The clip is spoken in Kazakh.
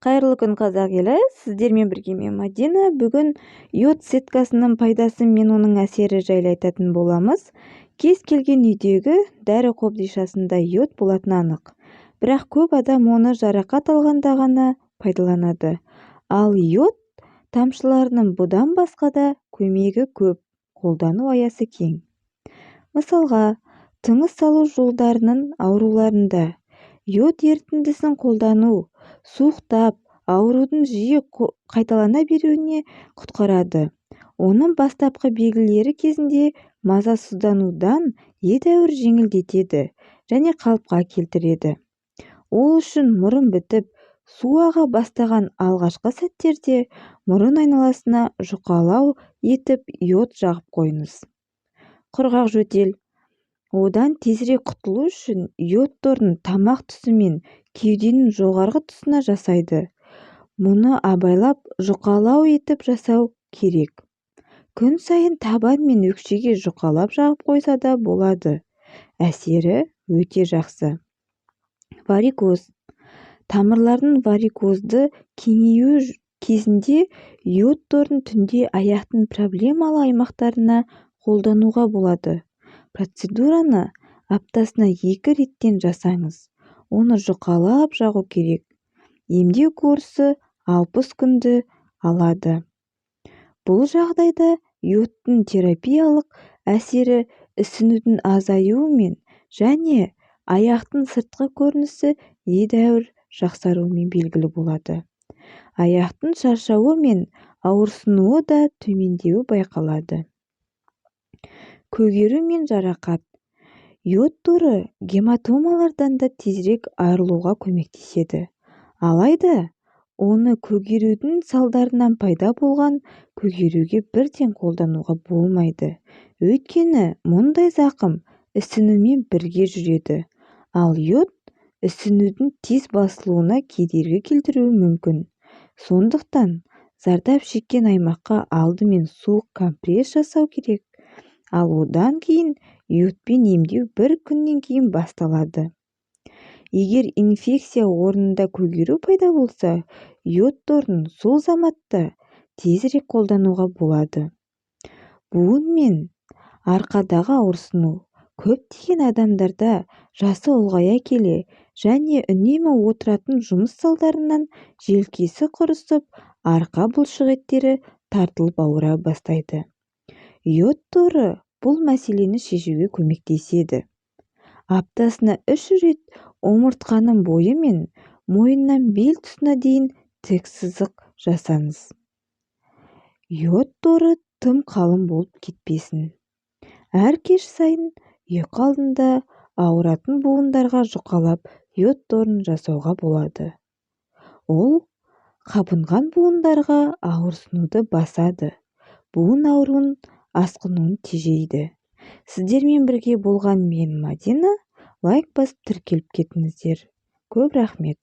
Қайырлы күн қазақ елі, сіздермен бірге мен Мадина. Бүгін йод сеткасының пайдасы мен оның әсері жайлы айтатын боламыз. Кез келген үйдегі дәрі қобдишасында йод болатыны анық. Бірақ көп адам оны жарақат алғанда ғана пайдаланады. Ал йод тамшыларының бұдан басқа да көмегі көп, қолдану аясы кең. Мысалға, тыныс алу жолдарының ауруларында йод ерітіндісін қолдану суықтап, аурудың жиі қайталана беруіне құтқарады. Оның бастапқы белгілері кезінде мазасызданудан едәуір жеңілдетеді және қалыпқа келтіреді. Ол үшін мұрын бітіп, су аға бастаған алғашқы сәттерде мұрын айналасына жұқалау етіп йод жағып қойыңыз. Құрғақ жөтел. Одан тезірек құтылу үшін йод торын тамақ тұсы мен кеуденің жоғарғы тұсына жасайды. Мұны абайлап жұқалау етіп жасау керек. Күн сайын табан мен өкшеге жұқалап жағып қойса да болады. Әсері өте жақсы. Варикоз. Тамырлардың варикозды кеңеюі кезінде йод торын түнде аяқтың проблемалы аймақтарына қолдануға болады. Процедураны аптасына 2 реттен жасаңыз. Оны жұқалап жағу керек. Емдеу курсы 60 күнді алады. Бұл жағдайда йодтың терапиялық әсері ісінудің азаюымен және аяқтың сыртқы көрінісі едәуір жақсаруымен белгілі болады. Аяқтың шаршауы мен ауырсынуы да төмендеуі байқалады. Көгеру мен жарақат. Йод торы гематомалардан да тезірек арылуға көмектеседі. Алайда, оны көгерудің салдарынан пайда болған көгеруге бірден қолдануға болмайды. Өйткені мұндай зақым ісінумен бірге жүреді. Ал йод ісінудің тез басылуына кедергі келтіруі мүмкін. Сондықтан зардап шеккен аймаққа алдымен суық компресс жасау керек. Ал одан кейін йодпен емдеу 1 күннен кейін басталады. Егер инфекция орнында көгеру пайда болса, йод торын сол заматта тезірек қолдануға болады. Буын мен арқадағы ауырсыну көптеген адамдарда жасы ұлғая келе және үнемі отыратын жұмыс салдарынан желкесі құрысып, арқа бұлшық еттері тартылып ауыра бастайды. Йод торы бұл мәселені шешуге көмектеседі. Аптасына 3 рет омыртқаның бойы мен мойыннан бел тұсына дейін тік сызық жасаңыз. Йод торы тым қалың болып кетпесін. Әр кеш сайын ұйқы алдында ауыратын буындарға жұқалап йод торын жасауға болады. Ол қабынған буындарға ауырсынуды басады. Буын ауруын асқынуын тежейді. Сіздермен бірге болған мен Мадина. Лайк басып тіркеліп кетіңіздер. Көп рахмет.